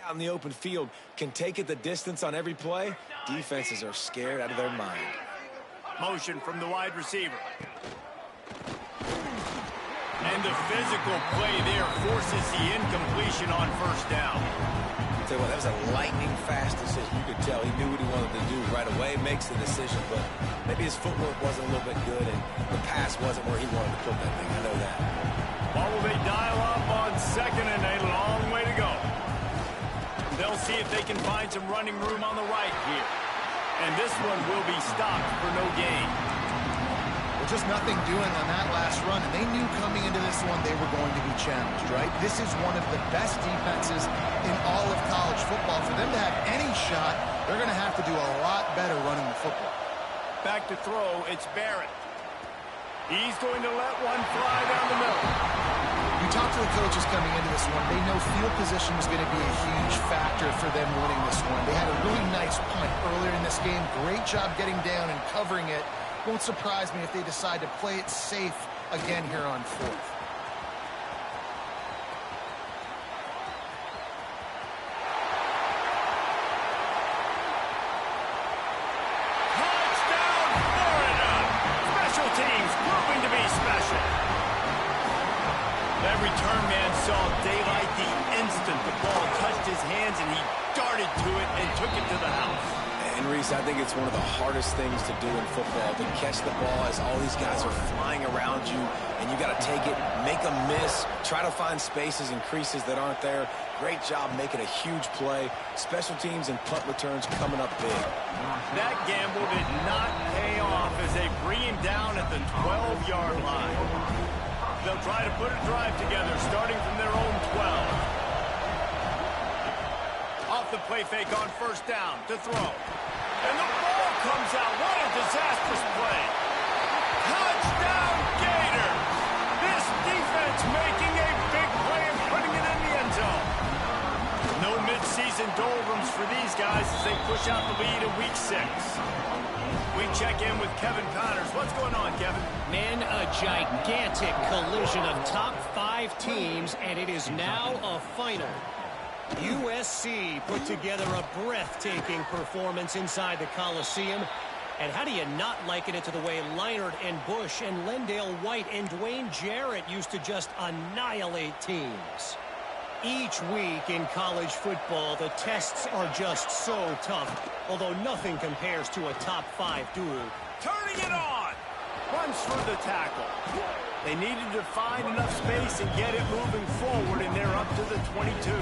Out in the open field, can take it the distance on every play. Defenses are scared out of their mind. Motion from the wide receiver. And the physical play there forces the incompletion on first down. I'll tell you what, that was a lightning-fast decision. You could tell he knew what he wanted to do right away, makes the decision, but maybe his footwork wasn't a little bit good, and the pass wasn't where he wanted to put that thing. I know that. What will they dial up on second and a long way to go? They'll see if they can find some running room on the right here. And this one will be stopped for no gain. Well, just nothing doing on that last run, and they knew coming into this one they were going to be challenged, right? This is one of the best defenses in all of college football. For them to have any shot, they're going to have to do a lot better running the football. Back to throw, it's Barrett. He's going to let one fly down the middle. You talk to the coaches coming into this one, they know field position was going to be a huge factor for them winning this one. They had a really nice punt earlier in this game. Great job getting down and covering it. Won't surprise me if they decide to play it safe again here on fourth. Touchdown, Florida! Special teams proving to be special. That return man saw daylight the instant the ball touched his hands, and he darted to it and took it to the house. And Reese, I think it's one of the hardest things to do in football, to catch the ball as all these guys are flying around you, and you got to take it, make a miss, try to find spaces and creases that aren't there. Great job making a huge play. Special teams and punt returns coming up big. That gamble did not pay off as they bring him down at the 12-yard line. They'll try to put a drive together starting from their own 12. Off the play fake on first down to throw. And the ball comes out. What a disastrous play. Touchdown, Gator. This defense making a big play and putting it in the end zone. No midseason doldrums for these guys as they push out the lead in week 6. We check in with Kevin Connors. What's going on, Kevin? Men, a gigantic collision of top 5 teams, and it is now a final. USC put together a breathtaking performance inside the Coliseum. And how do you not liken it to the way Leinart and Bush and Lendale White and Dwayne Jarrett used to just annihilate teams? Each week in college football, the tests are just so tough, although nothing compares to a top 5 duel. Turning it on! Runs through the tackle. They needed to find enough space and get it moving forward, and they're up to the 22.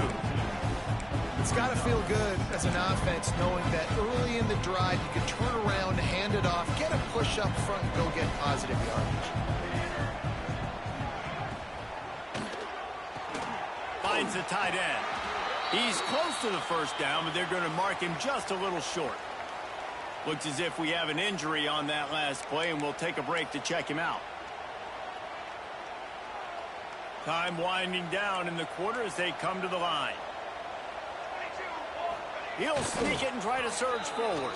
It's got to feel good as an offense knowing that early in the drive you can turn around, hand it off, get a push up front, and go get positive yardage. Finds the tight end. He's close to the first down, but they're going to mark him just a little short. Looks as if we have an injury on that last play, and we'll take a break to check him out. Time winding down in the quarter as they come to the line. He'll sneak it and try to surge forward.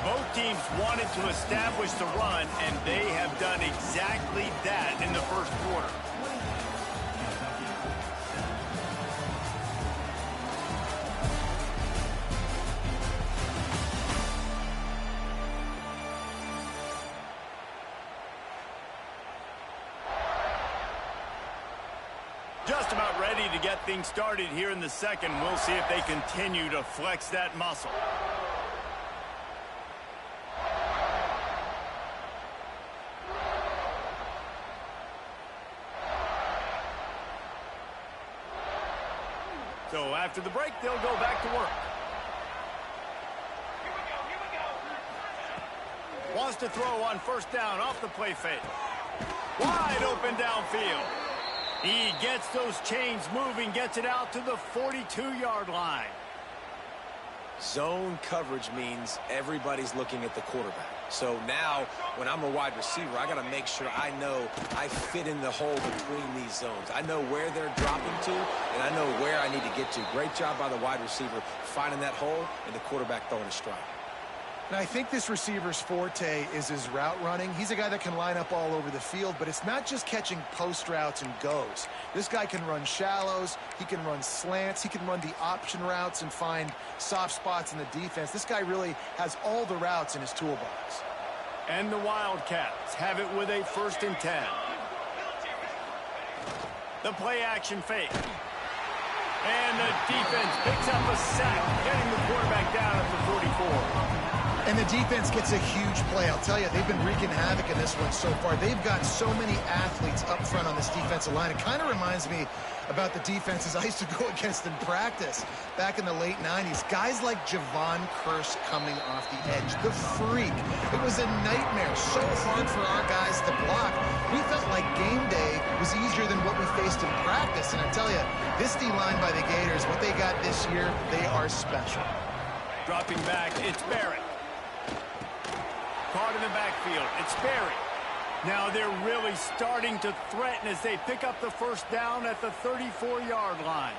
Both teams wanted to establish the run, and they have done exactly that in the first quarter. Just about ready to get things started here in the second. We'll see if they continue to flex that muscle. So after the break, they'll go back to work. Wants to throw on first down off the play fake. Wide open downfield. He gets those chains moving, gets it out to the 42-yard line. Zone coverage means everybody's looking at the quarterback. So now, when I'm a wide receiver, I got to make sure I know I fit in the hole between these zones. I know where they're dropping to, and I know where I need to get to. Great job by the wide receiver finding that hole and the quarterback throwing a strike. And I think this receiver's forte is his route running. He's a guy that can line up all over the field, but it's not just catching post routes and goes. This guy can run shallows, he can run slants, he can run the option routes and find soft spots in the defense. This guy really has all the routes in his toolbox. And the Wildcats have it with a 1st and 10. The play action fake. And the defense picks up a sack, getting the quarterback down at the 44. And the defense gets a huge play. I'll tell you, they've been wreaking havoc in this one so far. They've got so many athletes up front on this defensive line. It kind of reminds me about the defenses I used to go against in practice back in the late 90s. Guys like Javon Curse coming off the edge. The freak. It was a nightmare. So hard for our guys to block. We felt like game day was easier than what we faced in practice. And I tell you, this D-line by the Gators, what they got this year, they are special. Dropping back, it's Barrett. Caught in the backfield, it's Barry. Now they're really starting to threaten as they pick up the 1st down at the 34-yard line.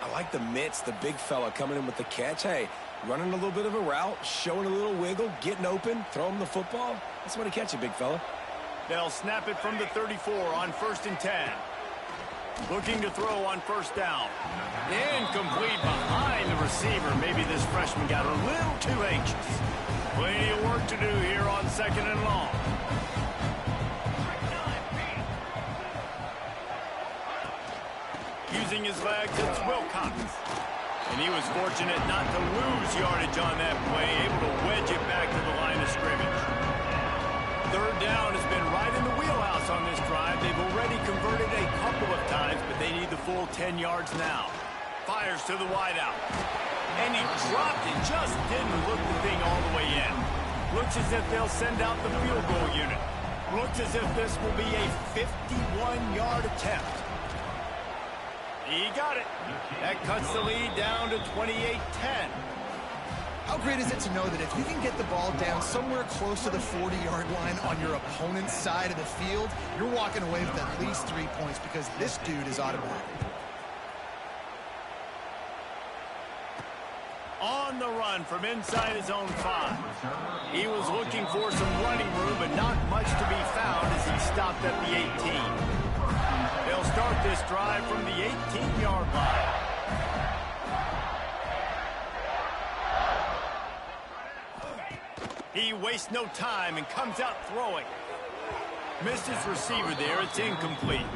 I like the mitts, the big fella coming in with the catch. Hey, running a little bit of a route, showing a little wiggle, getting open, throw him the football. That's what he catch it, big fella. They'll snap it from the 34 on 1st and 10. Looking to throw on 1st down. Incomplete behind the receiver. Maybe this freshman got a little too anxious. Plenty of work to do here on 2nd and long. Using his legs, it's Wilcox. And he was fortunate not to lose yardage on that play, able to wedge it back to the line of scrimmage. 3rd down has been right in the wheelhouse on this drive. They've already converted a couple of times, but they need the full 10 yards now. Fires to the wideout. And he dropped it, just didn't look the thing all the way in. Looks as if they'll send out the field goal unit. Looks as if this will be a 51-yard attempt. He got it. That cuts the lead down to 28-10. How great is it to know that if you can get the ball down somewhere close to the 40-yard line on your opponent's side of the field, you're walking away with at least 3 points because this dude is automatic. On the run from inside his own 5. He was looking for some running room, but not much to be found as he stopped at the 18. They'll start this drive from the 18-yard line. He wastes no time and comes out throwing. Missed his receiver there. It's incomplete.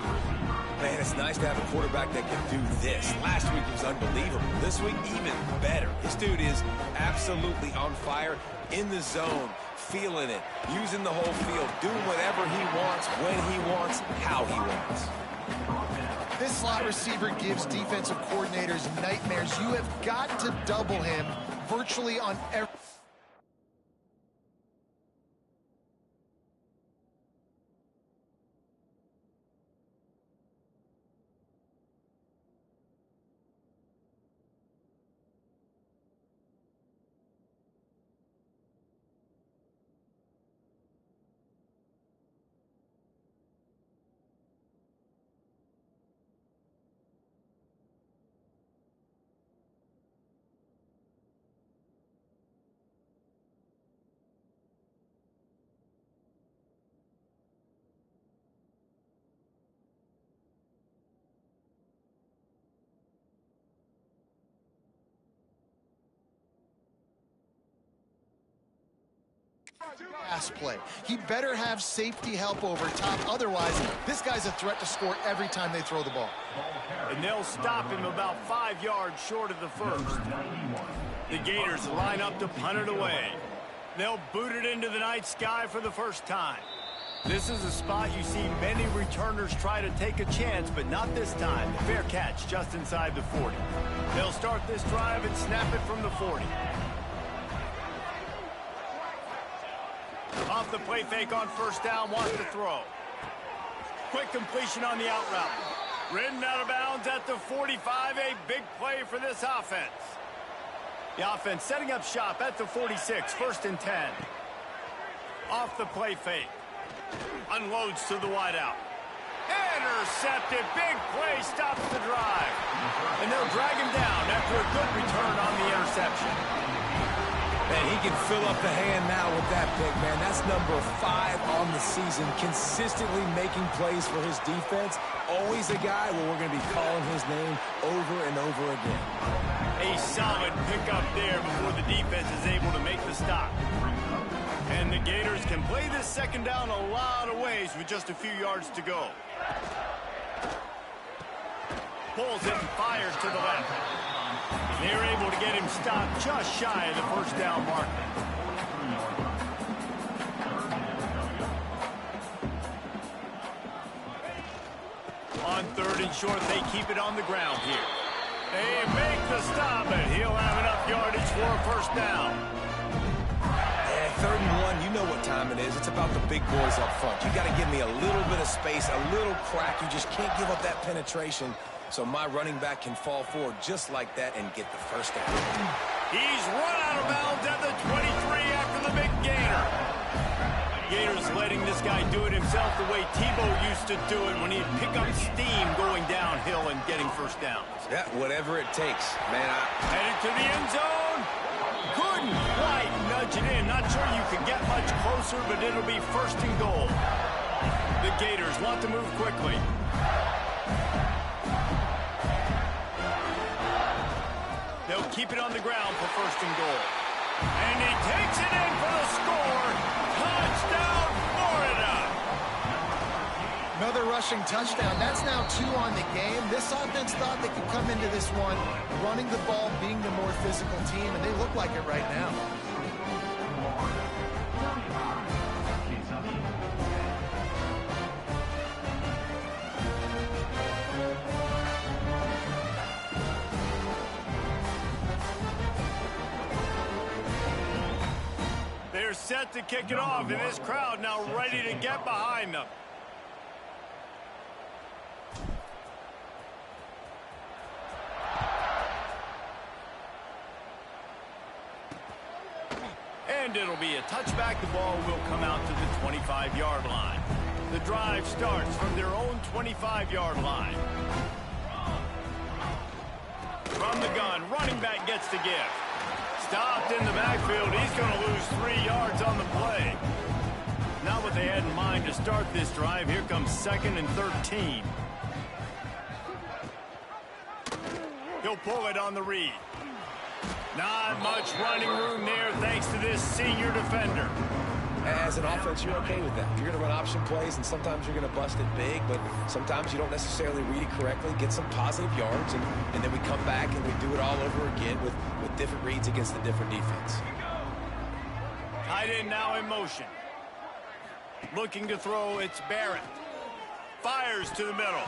Man, it's nice to have a quarterback that can do this. Last week was unbelievable. This week, even better. This dude is absolutely on fire, in the zone, feeling it, using the whole field, doing whatever he wants, when he wants, how he wants. This slot receiver gives defensive coordinators nightmares. You have got to double him virtually on every... pass play. He better have safety help over top. Otherwise, this guy's a threat to score every time they throw the ball. And they'll stop him about 5 yards short of the 1st. The Gators line up to punt it away. They'll boot it into the night sky for the 1st time. This is a spot you see many returners try to take a chance, but not this time. Fair catch just inside the 40. They'll start this drive and snap it from the 40. Off the play fake on 1st down, wants to throw. Quick completion on the out route. Ridden out of bounds at the 45, a big play for this offense. The offense setting up shop at the 46, 1st and 10. Off the play fake. Unloads to the wideout. Intercepted, big play, stops the drive. And they'll drag him down after a good return on the interception. And he can fill up the hand now with that pick, man. That's number 5 on the season, consistently making plays for his defense. Always a guy where we're going to be calling his name over and over again. A solid pickup there before the defense is able to make the stop. And the Gators can play this second down a lot of ways with just a few yards to go. Pulls it and fires to the left. They're able to get him stopped just shy of the first down marker. On 3rd and short, they keep it on the ground here. They make the stop, and he'll have enough yardage for a first down. Yeah, 3rd and 1, you know what time it is. It's about the big boys up front. You got to give me a little bit of space, a little crack. You just can't give up that penetration, so my running back can fall forward just like that and get the first down. He's run out of bounds at the 23 after the big gainer. Gators letting this guy do it himself the way Tebow used to do it when he'd pick up steam going downhill and getting first downs. Yeah, whatever it takes, man. Headed to the end zone. Couldn't quite nudge it in. Not sure you can get much closer, but it'll be 1st and goal. The Gators want to move quickly. They'll keep it on the ground for 1st and goal. And he takes it in for the score. Touchdown, Florida! Another rushing touchdown. That's now 2 on the game. This offense thought they could come into this one running the ball, being the more physical team, and they look like it right now. They're set to kick it off, and this crowd now ready to get behind them. And it'll be a touchback. The ball will come out to the 25-yard line. The drive starts from their own 25-yard line. From the gun, running back gets the gift. Stopped in the backfield. He's going to lose 3 yards on the play. Not what they had in mind to start this drive. Here comes 2nd and 13. He'll pull it on the read. Not much running room there thanks to this senior defender. As an offense, you're okay with that. You're going to run option plays, and sometimes you're going to bust it big, but sometimes you don't necessarily read it correctly, get some positive yards, and then we come back and we do it all over again with different reads against the different defense. Tight end now in motion. Looking to throw, it's Barrett. Fires to the middle.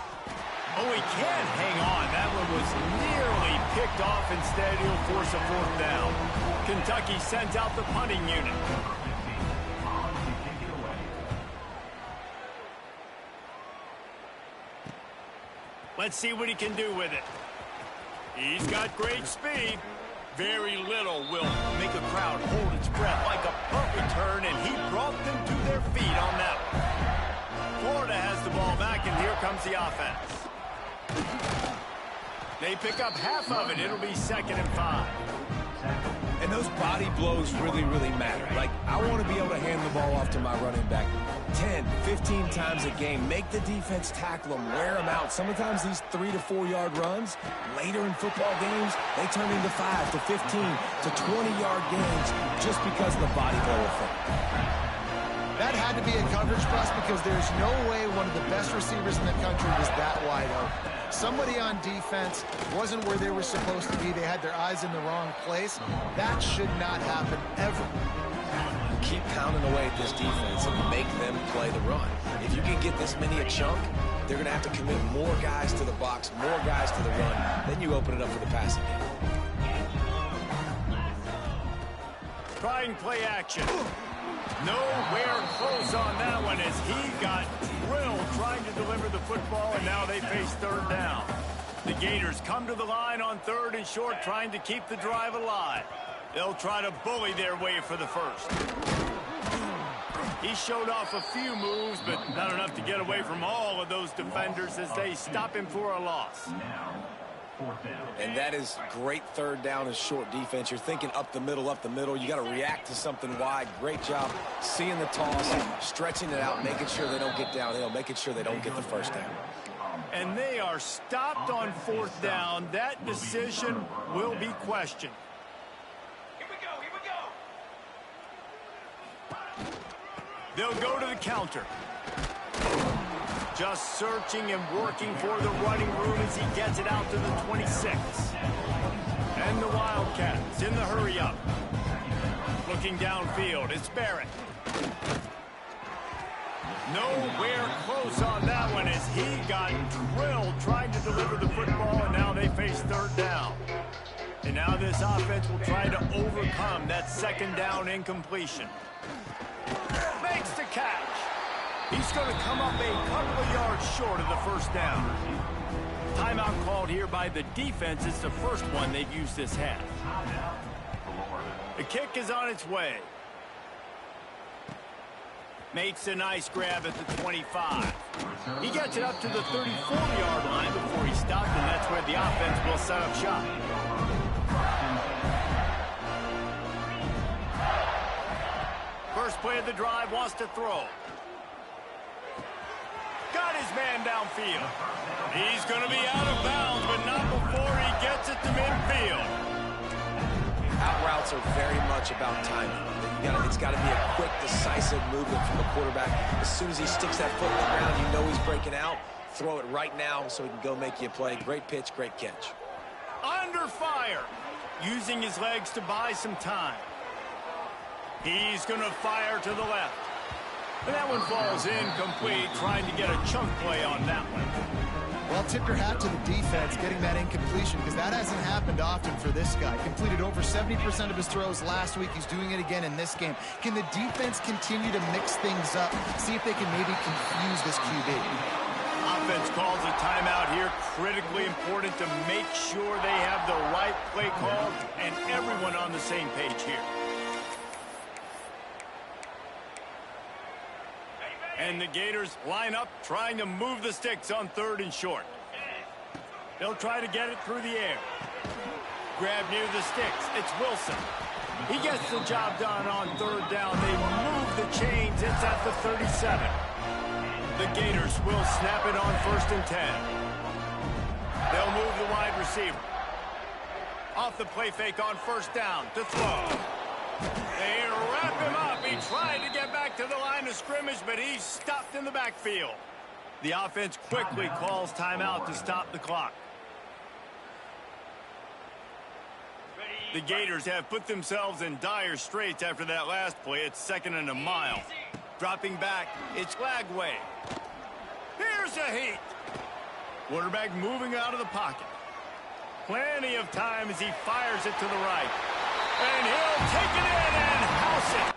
Oh, he can't hang on. That one was nearly picked off. Instead, he'll force a 4th down. Kentucky sends out the punting unit. Let's see what he can do with it. He's got great speed. Very little will make a crowd hold its breath like a punt return, and he brought them to their feet on that one. Florida has the ball back, and here comes the offense. They pick up half of it. It'll be 2nd and 5. And those body blows really, really matter. Like, I want to be able to hand the ball off to my running back 10, 15 times a game. Make the defense tackle them, wear them out. Sometimes these 3 to 4 yard runs, later in football games, they turn into 5 to 15 to 20-yard gains just because of the body blow effect. That had to be a coverage press because there's no way one of the best receivers in the country was that wide open. Somebody on defense wasn't where they were supposed to be. They had their eyes in the wrong place. That should not happen ever. Keep pounding away at this defense and make them play the run. If you can get this many a chunk, they're going to have to commit more guys to the box, more guys to the run. Then you open it up for the passing game. Trying play action. Nowhere close on that one as he got drilled trying to deliver the football, and now they face 3rd down. The Gators come to the line on 3rd and short, trying to keep the drive alive. They'll try to bully their way for the first. He showed off a few moves, but not enough to get away from all of those defenders as they stop him for a loss. And that is great third down and short defense. You're thinking up the middle, up the middle. You got to react to something wide. Great job seeing the toss, stretching it out, making sure they don't get downhill, making sure they don't get the first down. And they are stopped on fourth down. That decision will be questioned. Here we go. They'll go to the counter. Just searching and working for the running room as he gets it out to the 26. And the Wildcats in the hurry-up. Looking downfield, it's Barrett. Nowhere close on that one as he got drilled trying to deliver the football, and now they face third down. And now this offense will try to overcome that second down incompletion. Makes the catch. He's going to come up a couple of yards short of the first down. Timeout called here by the defense. It's the first one they've used this half. The kick is on its way. Makes a nice grab at the 25. He gets it up to the 34-yard line before he stopped, and that's where the offense will set up shop. First play of the drive, wants to throw. Got his man downfield. He's going to be out of bounds, but not before he gets it to midfield. Out routes are very much about timing. It's got to be a quick, decisive movement from the quarterback. As soon as he sticks that foot in the ground, you know he's breaking out. Throw it right now so he can go make you a play. Great pitch, great catch. Under fire. Using his legs to buy some time. He's going to fire to the left. And that one falls incomplete, trying to get a chunk play on that one. Well, tip your hat to the defense getting that incompletion, because that hasn't happened often for this guy. Completed over 70% of his throws last week. He's doing it again in this game. Can the defense continue to mix things up? See if they can maybe confuse this QB. Offense calls a timeout here. Critically important to make sure they have the right play call and everyone on the same page here. And the Gators line up, trying to move the sticks on third and short. They'll try to get it through the air. Grab near the sticks. It's Wilson. He gets the job done on third down. They move the chains. It's at the 37. The Gators will snap it on first and 10. They'll move the wide receiver. Off the play fake on first down to throw. They wrap him up. He tried to get back to the line of scrimmage, but he's stopped in the backfield. The offense quickly calls timeout to stop the clock. The Gators have put themselves in dire straits after that last play. It's second and a mile. Dropping back, it's Lagway. Here's a heat. Quarterback moving out of the pocket. Plenty of time as he fires it to the right. And he'll take it in and house it.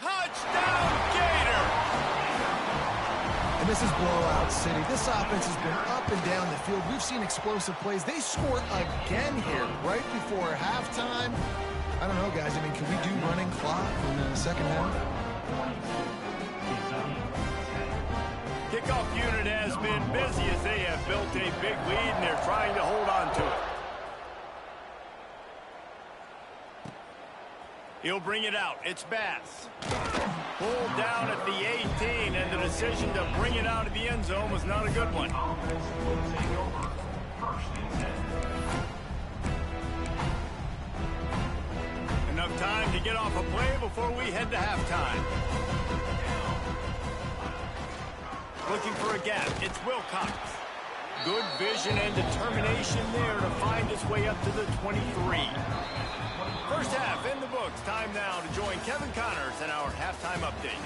Touchdown, Gator! And this is blowout city. This offense has been up and down the field. We've seen explosive plays. They scored again here right before halftime. I don't know, guys. I mean, can we do running clock in the second half? Kickoff unit has been busy as they have built a big lead, and they're trying to hold on to it. He'll bring it out. It's Bass. Pulled down at the 18, and the decision to bring it out of the end zone was not a good one. Enough time to get off a play before we head to halftime. Looking for a gap. It's Wilcox. Good vision and determination there to find his way up to the 23. First half in the books. Time now to join Kevin Connors in our halftime update.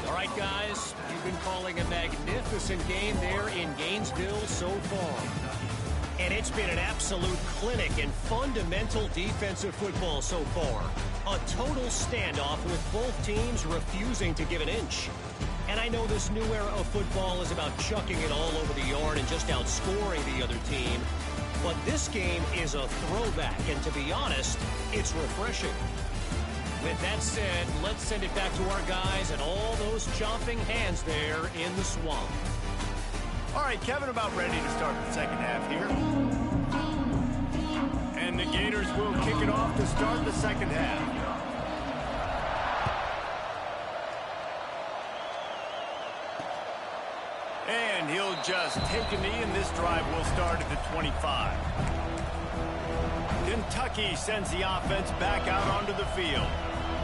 All right, guys, you've been calling a magnificent game there in Gainesville so far. And it's been an absolute clinic in fundamental defensive football so far. A total standoff with both teams refusing to give an inch. And I know this new era of football is about chucking it all over the yard and just outscoring the other team. But this game is a throwback, and to be honest, it's refreshing. With that said, let's send it back to our guys and all those chomping hands there in the swamp. All right, Kevin, about ready to start the second half here. And the Gators will kick it off to start the second half. And he'll just take a knee, and this drive will start at the 25. Kentucky sends the offense back out onto the field.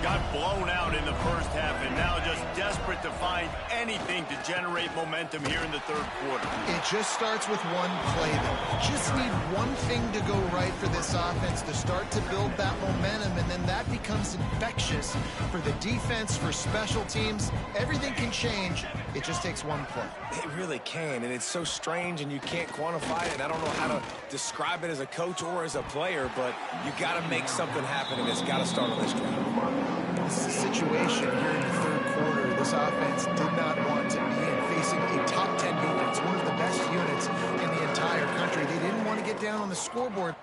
Got blown out in the first half and now just desperate to find anything to generate momentum here in the third quarter. It just starts with one play, though. Just need one thing to go right for this offense to start to build that momentum, and then that becomes infectious for the defense, for special teams. Everything can change. It just takes one play. It really can, and it's so strange, and you can't quantify it, and I don't know how to describe it as a coach or as a player, but you got to make something happen, and it's got to start on this drive. This is a situation here in the third quarter this offense did not want to be in, facing a top 10 defense, one of the best units in the entire country. They didn't want to get down on the scoreboard.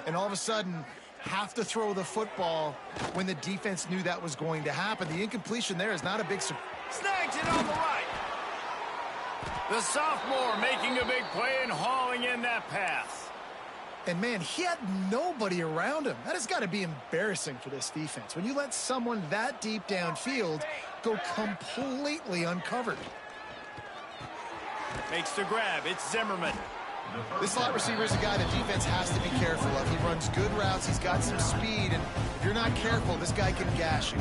And all of a sudden, have to throw the football when the defense knew that was going to happen. The incompletion there is not a big surprise. Snags it on the right. The sophomore making a big play and hauling in that pass. And, man, he had nobody around him. That has got to be embarrassing for this defense. When you let someone that deep downfield go completely uncovered. Makes the grab. It's Zimmerman. This slot receiver is a guy the defense has to be careful of. He runs good routes. He's got some speed. And if you're not careful, this guy can gash you.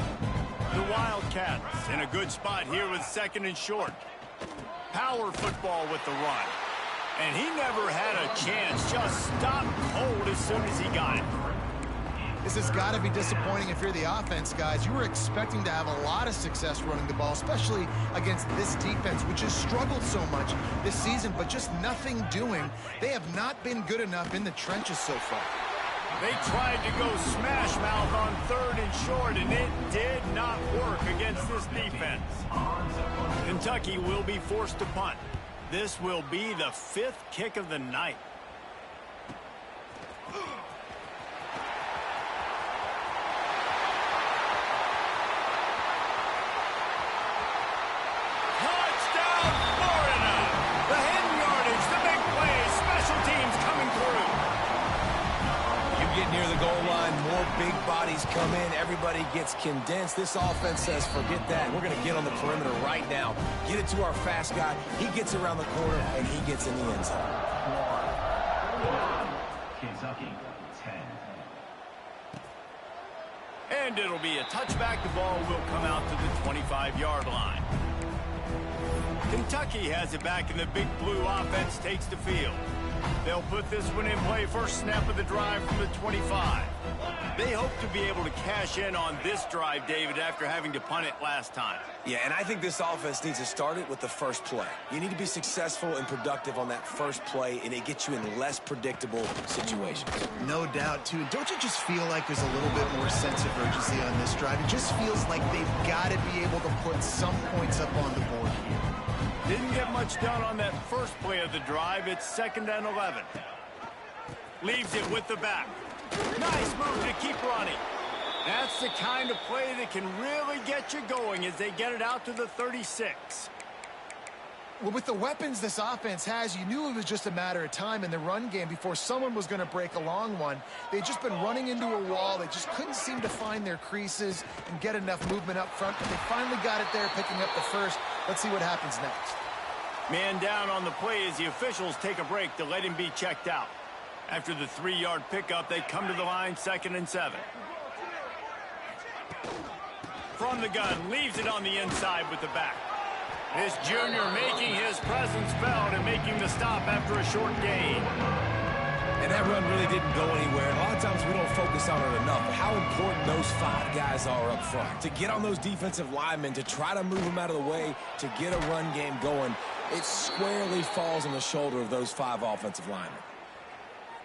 The Wildcats in a good spot here with 2nd and short. Power football with the run. And he never had a chance. Just stopped cold as soon as he got it. This has got to be disappointing if you're the offense, guys. You were expecting to have a lot of success running the ball, especially against this defense, which has struggled so much this season, but just nothing doing. They have not been good enough in the trenches so far. They tried to go smash mouth on 3rd and short, and it did not work against this defense. Kentucky will be forced to punt. This will be the 5th kick of the night. Touchdown, Florida! The hidden yardage, the big plays, special teams coming through. You get near the goal line, more big bodies come in, everybody gets condensed. This offense says, forget that. We're going to get on the perimeter right now. Get it to our fast guy. He gets around the corner, and he gets in the end zone. Kentucky, 10. And it'll be a touchback. The ball will come out to the 25-yard line. Kentucky has it back, and the big blue offense takes the field. They'll put this one in play first snap of the drive from the 25. They hope to be able to cash in on this drive, David, after having to punt it last time. Yeah, and I think this offense needs to start it with the first play. You need to be successful and productive on that first play, and it gets you in less predictable situations. No doubt, too. Don't you just feel like there's a little bit more sense of urgency on this drive? It just feels like they've got to be able to put some points up on the board here. Didn't get much done on that first play of the drive. It's 2nd and 11. Leaves it with the back. Nice move to keep running. That's the kind of play that can really get you going as they get it out to the 36. Well, with the weapons this offense has, you knew it was just a matter of time in the run game before someone was going to break a long one. They'd just been running into a wall. They just couldn't seem to find their creases and get enough movement up front, but they finally got it there, picking up the first. Let's see what happens next. Man down on the play as the officials take a break to let him be checked out. After the 3-yard pickup, they come to the line, 2nd and 7. From the gun, leaves it on the inside with the back. This junior making his presence felt and making the stop after a short gain. And that run really didn't go anywhere. A lot of times we don't focus on it enough, but how important those 5 guys are up front. To get on those defensive linemen, to try to move them out of the way, to get a run game going, it squarely falls on the shoulder of those 5 offensive linemen.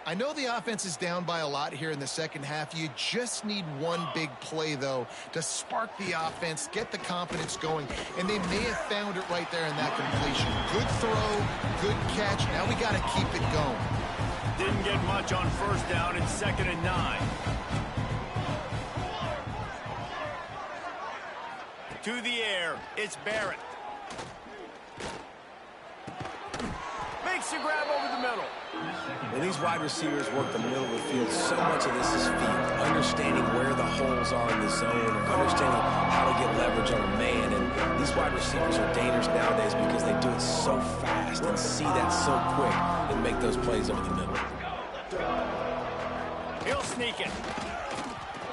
I know the offense is down by a lot here in the second half. You just need one big play, though, to spark the offense, get the confidence going, and they may have found it right there in that completion. Good throw, good catch. Now we got to keep it going. Didn't get much on first down. It's 2nd and 9. To the air, it's Barrett. Makes the grab over the middle. When these wide receivers work the middle of the field, so much of this is feel. Understanding where the holes are in the zone, or understanding how to get leverage on a man. And these wide receivers are dangerous nowadays because they do it so fast and see that so quick and make those plays over the middle. He'll sneak it.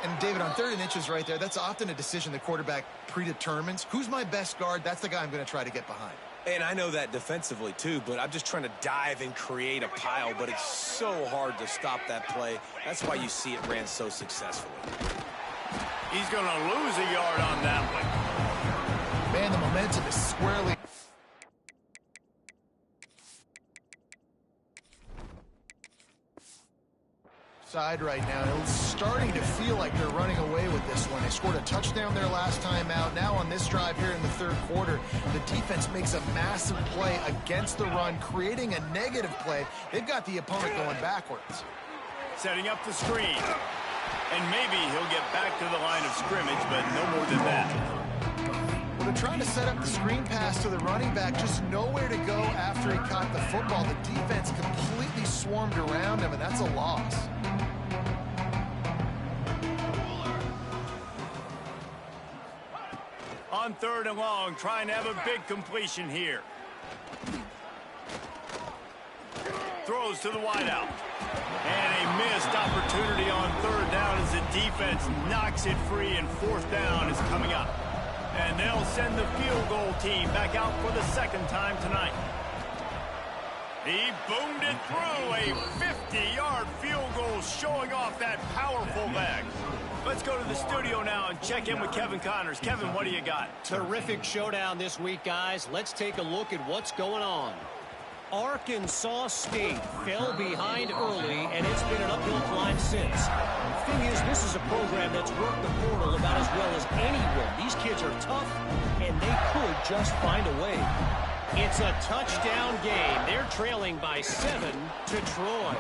And, David, on 3rd and inches right there, that's often a decision the quarterback predetermines. Who's my best guard? That's the guy I'm going to try to get behind. And I know that defensively, too, but I'm just trying to dive and create a pile, but it's so hard to stop that play. That's why you see it ran so successfully. He's going to lose a yard on that one. Man, the momentum is squarely... side right now. It's starting to feel like they're running away with this one. They scored a touchdown their last time out. Now on this drive here in the 3rd quarter, the defense makes a massive play against the run, creating a negative play. They've got the opponent going backwards. Setting up the screen. And maybe he'll get back to the line of scrimmage, but no more than that. Well, they're trying to set up the screen pass to the running back, just nowhere to go after he caught the football. The defense completely swarmed around him, and that's a loss. On 3rd and long, trying to have a big completion here. Throws to the wideout. And a missed opportunity on 3rd down as the defense knocks it free, and 4th down is coming up. And they'll send the field goal team back out for the 2nd time tonight. He boomed it through. A 50-yard field goal showing off that powerful leg. Let's go to the studio now and check in with Kevin Connors. Kevin, what do you got? Terrific showdown this week, guys. Let's take a look at what's going on. Arkansas State fell behind early, and it's been an uphill climb since. The thing is, this is a program that's worked the portal about as well as anyone. These kids are tough, and they could just find a way. It's a touchdown game. They're trailing by 7 to Troy.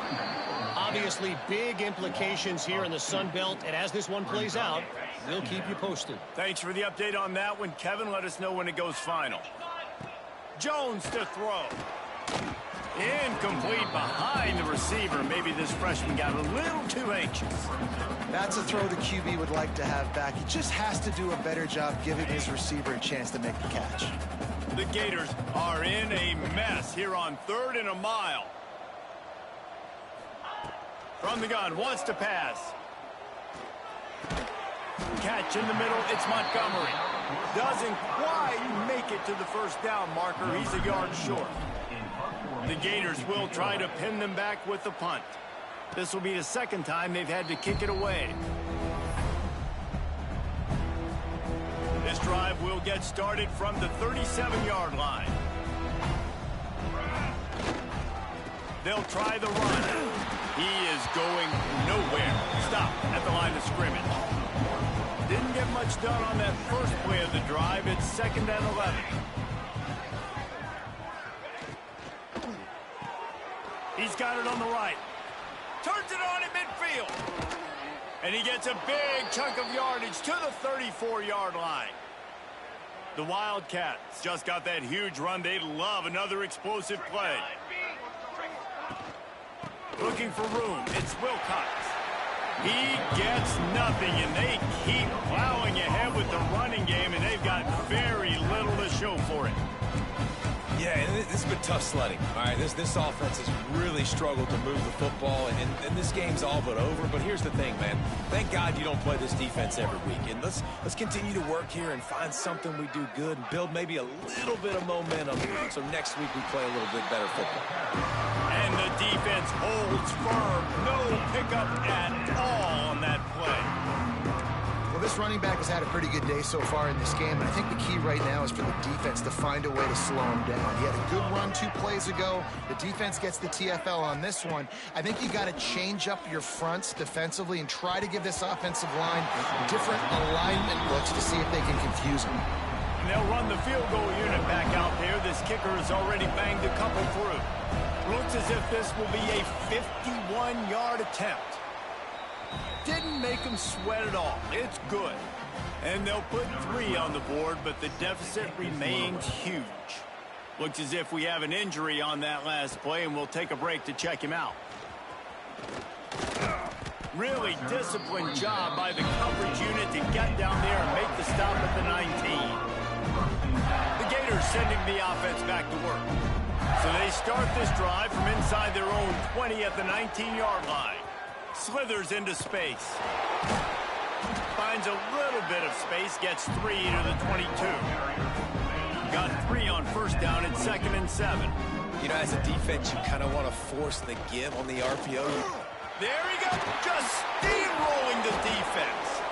Obviously, big implications here in the Sun Belt, and as this one plays out, we'll keep you posted. Thanks for the update on that one, Kevin. Let us know when it goes final. Jones to throw. Incomplete behind the receiver. Maybe this freshman got a little too anxious. That's a throw the QB would like to have back. He just has to do a better job giving his receiver a chance to make the catch. The Gators are in a mess here on 3rd and a mile. From the gun, wants to pass. Catch in the middle, it's Montgomery. Doesn't quite make it to the 1st down marker. He's a yard short. The Gators will try to pin them back with the punt. This will be the 2nd time they've had to kick it away. This drive will get started from the 37-yard line. They'll try the run. He is going nowhere. Stop at the line of scrimmage. Didn't get much done on that first play of the drive. It's 2nd and 11. He's got it on the right. Turns it on in midfield. And he gets a big chunk of yardage to the 34-yard line. The Wildcats just got that huge run. They love another explosive play. Looking for room. It's Wilcox. He gets nothing, and they keep plowing ahead with the running game, and they've got very little to show for it. Yeah, and this has been tough sledding. All right, this offense has really struggled to move the football, and this game's all but over. But here's the thing, man. Thank God you don't play this defense every week. And let's continue to work here and find something we do good and build maybe a little bit of momentum so next week we play a little bit better football. And the defense holds firm. No pickup at all on that play. Well, this running back has had a pretty good day so far in this game, and I think the key right now is for the defense to find a way to slow him down. He had a good run 2 plays ago. The defense gets the TFL on this one. I think you got to change up your fronts defensively and try to give this offensive line different alignment looks to see if they can confuse him. And they'll run the field goal unit back out there. This kicker has already banged a couple through. Looks as if this will be a 51-yard attempt. Didn't make them sweat at all. It's good. And they'll put 3 on the board, but the deficit remains huge. Looks as if we have an injury on that last play, and we'll take a break to check him out. Really disciplined job by the coverage unit to get down there and make the stop at the 19. The Gators sending the offense back to work. So they start this drive from inside their own 20 at the 19-yard line. Slithers into space. Finds a little bit of space, gets 3 to the 22. Got 3 on 1st down. It's 2nd and 7. You know, as a defense, you kind of want to force the give on the RPO. There he goes, just steamrolling the defense.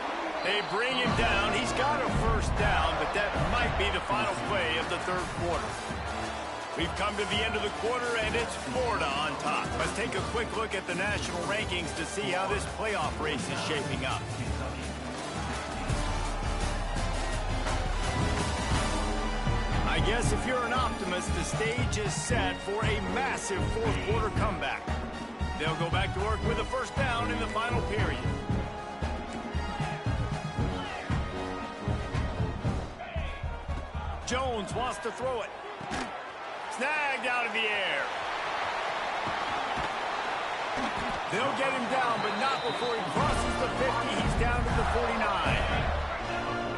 They bring him down. He's got a 1st down, but that might be the final play of the 3rd quarter. We've come to the end of the quarter, and it's Florida on top. Let's take a quick look at the national rankings to see how this playoff race is shaping up. I guess if you're an optimist, the stage is set for a massive 4th quarter comeback. They'll go back to work with a first down in the final period. Jones wants to throw it. Snagged out of the air. They'll get him down, but not before he crosses the 50. He's down to the 49.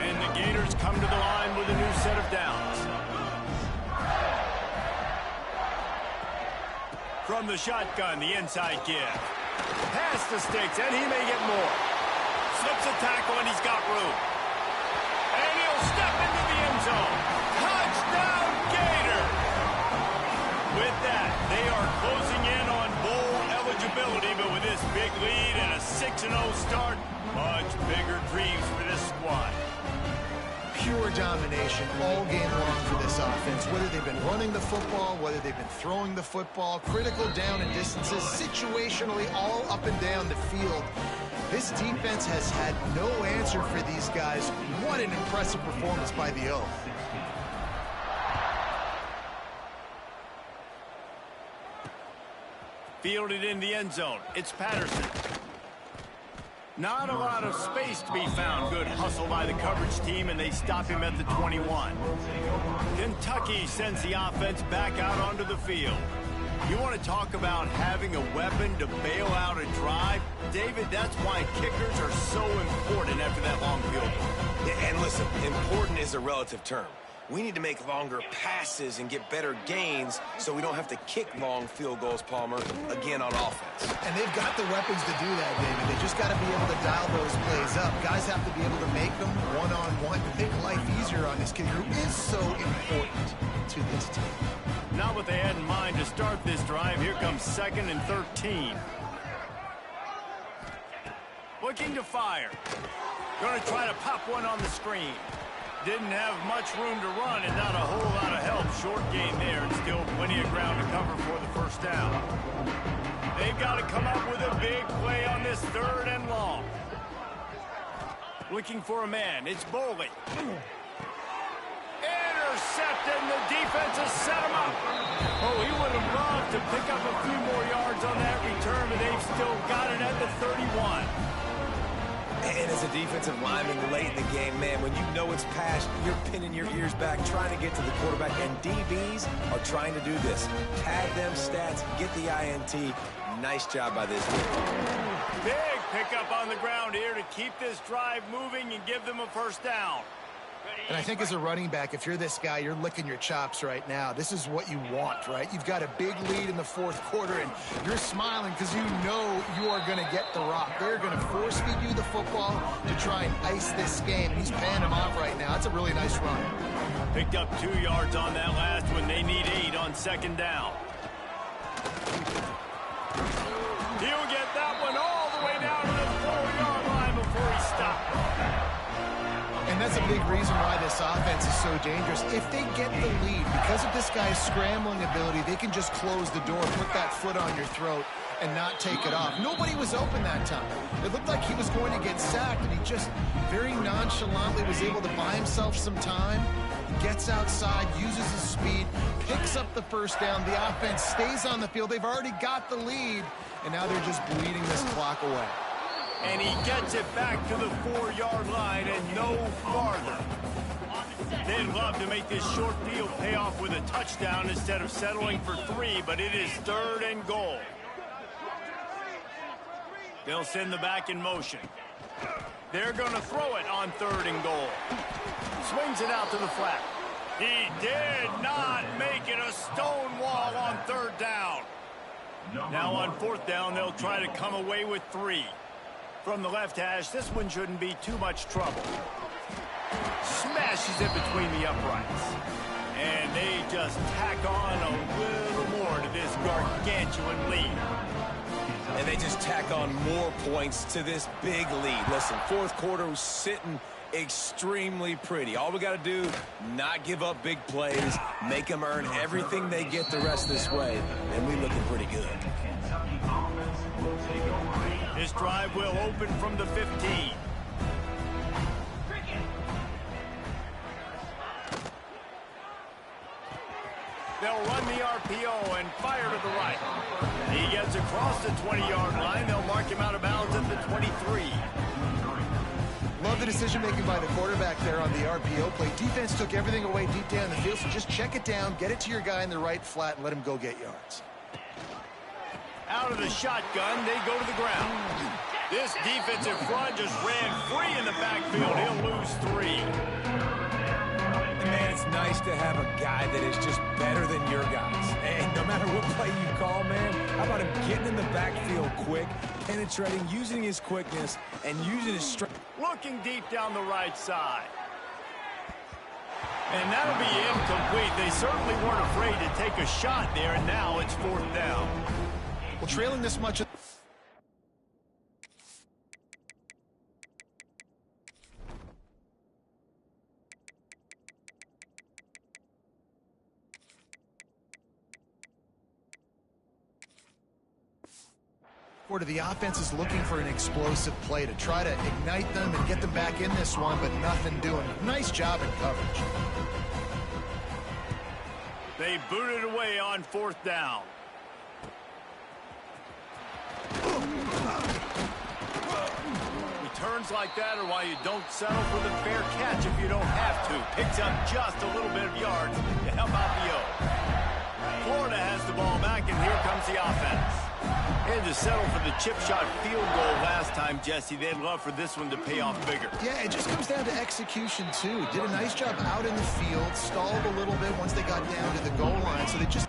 And the Gators come to the line with a new set of downs. From the shotgun, the inside give. Past the sticks, and he may get more. Slips a tackle, and he's got room. And he'll step into the end zone. Touchdown, Gator! With that, they are closing in on bowl eligibility, but with this big lead and a 6-0 start, much bigger dreams for this squad. Pure domination all game long for this offense. Whether they've been running the football, whether they've been throwing the football, critical down and distances, situationally all up and down the field. This defense has had no answer for these guys. What an impressive performance by the O. Fielded in the end zone. It's Patterson. Not a lot of space to be found. Good hustle by the coverage team, and they stop him at the 21. Kentucky sends the offense back out onto the field. You want to talk about having a weapon to bail out a drive? David, that's why kickers are so important after that long field goal. Yeah, and listen, important is a relative term. We need to make longer passes and get better gains so we don't have to kick long field goals, Palmer, again on offense. And they've got the weapons to do that, David. They just got to be able to dial those plays up. Guys have to be able to make them one-on-one to make life easier on this kid who is so important to this team. Not what they had in mind to start this drive. Here comes 2nd and 13. Looking to fire. Going to try to pop one on the screen. Didn't have much room to run and not a whole lot of help. Short gain there and still plenty of ground to cover for the first down. They've got to come up with a big play on this 3rd and long. Looking for a man. It's Boley. Intercepted, and the defense has set him up. Oh, he would have loved to pick up a few more yards on that return, but they've still got it at the 31. And as a defensive lineman late in the game, man, when you know it's passed, you're pinning your ears back, trying to get to the quarterback, and DBs are trying to do this. Tag them stats, get the INT. Nice job by this team. Big pickup on the ground here to keep this drive moving and give them a first down. And I think as a running back, if you're this guy, you're licking your chops right now. This is what you want, right? You've got a big lead in the 4th quarter, and you're smiling because you know you are going to get the rock. They're going to force-feed you the football to try and ice this game. He's paying him off right now. That's a really nice run. Picked up 2 yards on that last one. They need 8 on 2nd down. He'll get that one all the way down to the 4-yard line before he stopped. And that's a big reason why this offense is so dangerous. If they get the lead, because of this guy's scrambling ability, they can just close the door, put that foot on your throat, and not take it off. Nobody was open that time. It looked like he was going to get sacked, and he just very nonchalantly was able to buy himself some time. He gets outside, uses his speed, picks up the first down. The offense stays on the field. They've already got the lead, and now they're just bleeding this clock away. And he gets it back to the 4-yard line and no farther. They'd love to make this short field pay off with a touchdown instead of settling for 3, but it is 3rd and goal. They'll send the back in motion. They're going to throw it on 3rd and goal. Swings it out to the flat. He did not make it a stone wall on 3rd down. Now on 4th down, they'll try to come away with 3. From the left hash, this one shouldn't be too much trouble. Smashes it between the uprights. And they just tack on a little more to this gargantuan lead. And they just tack on more points to this big lead. Listen, 4th quarter was sitting extremely pretty. All we got to do, not give up big plays, make them earn everything they get the rest this way, and we looking pretty good. This drive will open from the 15. They'll run the RPO and fire to the right. He gets across the 20-yard line. They'll mark him out of bounds at the 23. Love the decision-making by the quarterback there on the RPO play. Defense took everything away deep down the field, so just check it down, get it to your guy in the right flat, and let him go get yards. Out of the shotgun, they go to the ground. This defensive front just ran free in the backfield. He'll lose 3. And man, it's nice to have a guy that is just better than your guys. And no matter what play you call, man, how about him getting in the backfield quick, penetrating, using his quickness, and using his strength. Looking deep down the right side. And that'll be incomplete. They certainly weren't afraid to take a shot there, and now it's 4th down. Well, trailing this much... to the offense is looking for an explosive play to try to ignite them and get them back in this one, but nothing doing. Nice job in coverage. They booted away on 4th down. Returns like that are why you don't settle for the fair catch if you don't have to. Picks up just a little bit of yards to help out the O. Florida has the ball back, and here comes the offense. Had to settle for the chip shot field goal last time, Jesse. They'd love for this one to pay off bigger. Yeah, it just comes down to execution, too. Did a nice job out in the field, stalled a little bit once they got down to the goal line, so they just...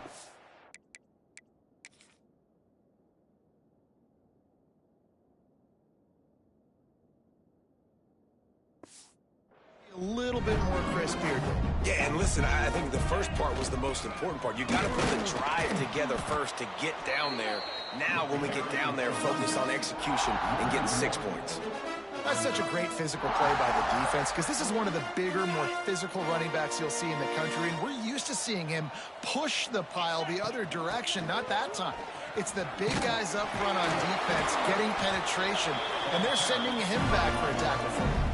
a little bit more crisp here. Yeah, and listen, I think the first part was the most important part. You got to put the drive together first to get down there. Now, when we get down there, focus on execution and getting 6 points. That's such a great physical play by the defense, because this is one of the bigger, more physical running backs you'll see in the country, and we're used to seeing him push the pile the other direction. Not that time. It's the big guys up front on defense getting penetration, and they're sending him back for a tackle for it.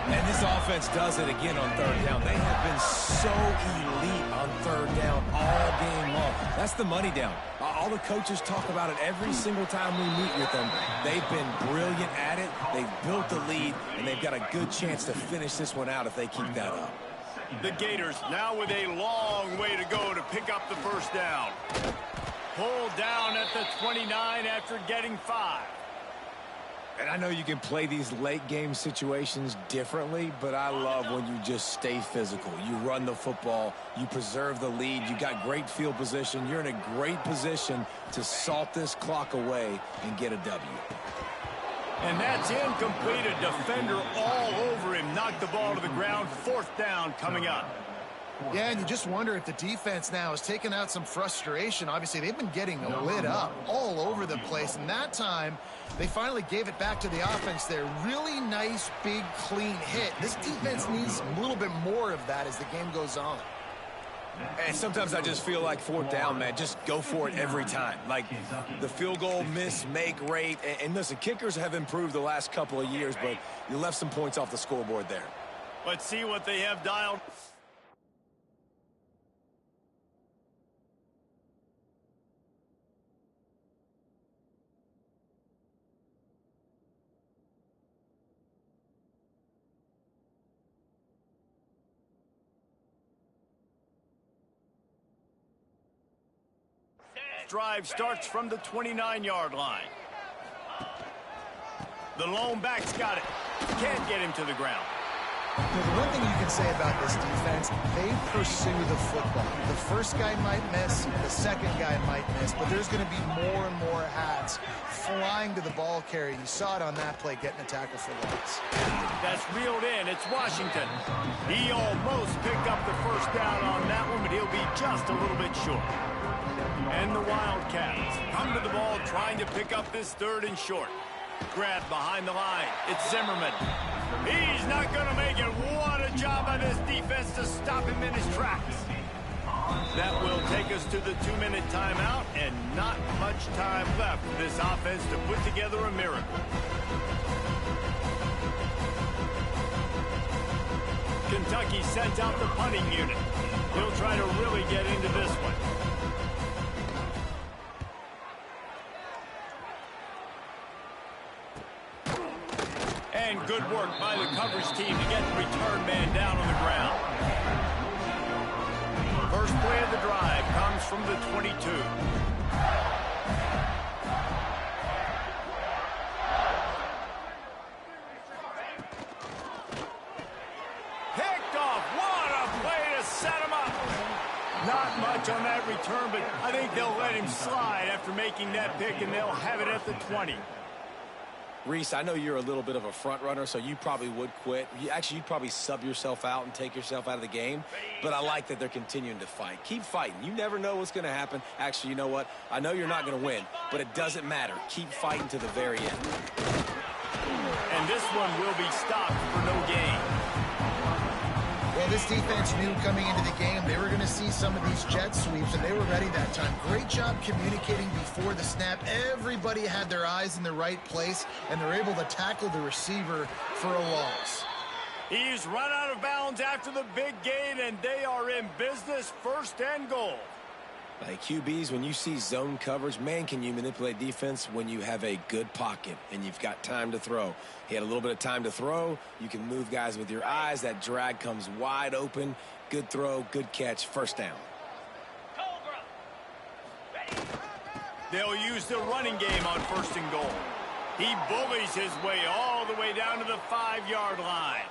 And this offense does it again on 3rd down. They have been so elite on 3rd down all game long. That's the money down. All the coaches talk about it every single time we meet with them. They've been brilliant at it. They've built the lead, and they've got a good chance to finish this one out if they keep that up. The Gators now with a long way to go to pick up the 1st down. Pulled down at the 29 after getting 5. And I know you can play these late game situations differently, but I love when you just stay physical. You run the football, you preserve the lead, you got great field position. You're in a great position to salt this clock away and get a W. And that's incomplete. A defender all over him. Knocked the ball to the ground. 4th down coming up. Yeah, and you just wonder if the defense now has taken out some frustration. Obviously, they've been getting lit up all over the place, and that time they finally gave it back to the offense there. Really nice, big, clean hit. This defense needs a little bit more of that as the game goes on. And sometimes I just feel like 4th down, man, just go for it every time. Like the field goal miss-make rate. And listen, kickers have improved the last couple of years, but you left some points off the scoreboard there. Let's see what they have dialed. Drive starts from the 29-yard line. The lone back's got it. Can't get him to the ground. The one thing you can say about this defense, they pursue the football. The first guy might miss, the second guy might miss, but there's going to be more and more hats flying to the ball carrier. You saw it on that play, getting a tackle for loss. That's reeled in. It's Washington. He almost picked up the 1st down on that one, but he'll be just a little bit short. And the Wildcats come to the ball trying to pick up this 3rd and short. Grabbed behind the line. It's Zimmerman. He's not going to make it. What a job by this defense to stop him in his tracks. That will take us to the 2-minute timeout, and not much time left for this offense to put together a miracle. Kentucky sent out the punting unit. He'll try to really get into this one. And good work by the coverage team to get the return man down on the ground. First play of the drive comes from the 22. Picked off. What a play to set him up. Not much on that return, but I think they'll let him slide after making that pick, and they'll have it at the 20. Reese, I know you're a little bit of a front runner, so you probably would quit. You'd probably sub yourself out and take yourself out of the game. But I like that they're continuing to fight. Keep fighting. You never know what's going to happen. Actually, you know what? I know you're not going to win, but it doesn't matter. Keep fighting to the very end. And this one will be stopped for no gain. Well, this defense knew coming into the game they were going to see some of these jet sweeps, and they were ready that time. Great job communicating before the snap. Everybody had their eyes in the right place, and they're able to tackle the receiver for a loss. He's run out of bounds after the big gain, and they are in business, first and goal. Like QBs, when you see zone coverage, man, can you manipulate defense when you have a good pocket and you've got time to throw. He had a little bit of time to throw. You can move guys with your eyes. That drag comes wide open. Good throw, good catch, first down. They'll use the running game on first and goal. He bullies his way all the way down to the 5-yard line.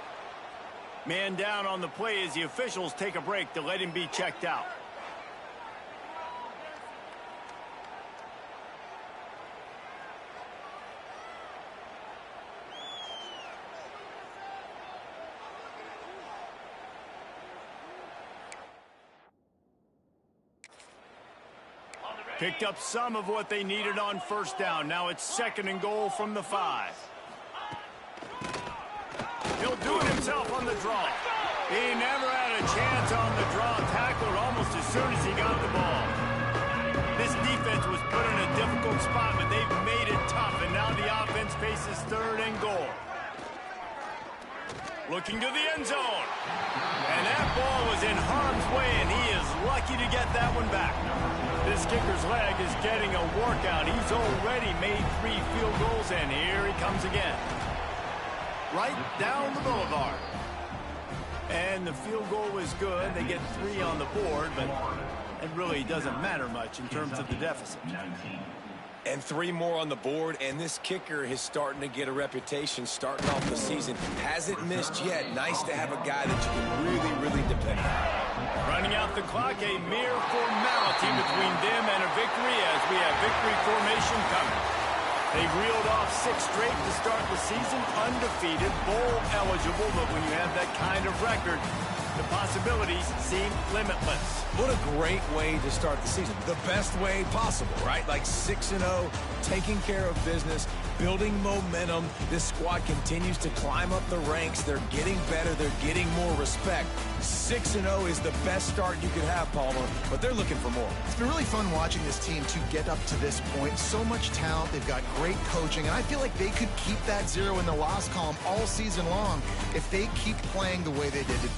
Man down on the play as the officials take a break to let him be checked out. Picked up some of what they needed on first down. Now it's second and goal from the 5. He'll do it himself on the draw. He never had a chance on the draw. Tackled almost as soon as he got the ball. This defense was put in a difficult spot, but they've made it tough, and now the offense faces third and goal. Looking to the end zone. And that ball was in harm's way, and he is lucky to get that one back. This kicker's leg is getting a workout. He's already made 3 field goals, and here he comes again. Right down the boulevard. And the field goal was good. They get 3 on the board, but it really doesn't matter much in terms of the deficit. And 3 more on the board, and this kicker is starting to get a reputation starting off the season. Hasn't missed yet. Nice to have a guy that you can really, really depend on. Running out the clock, a mere formality between them and a victory as we have victory formation coming. They've reeled off 6 straight to start the season, undefeated, bowl eligible, but when you have that kind of record, the possibilities seem limitless. What a great way to start the season. The best way possible, right? Like 6-0, taking care of business, building momentum. This squad continues to climb up the ranks. They're getting better. They're getting more respect. 6-0 is the best start you could have, Palmer, but they're looking for more. It's been really fun watching this team to get up to this point. So much talent. They've got great coaching, and I feel like they could keep that 0 in the loss column all season long if they keep playing the way they did.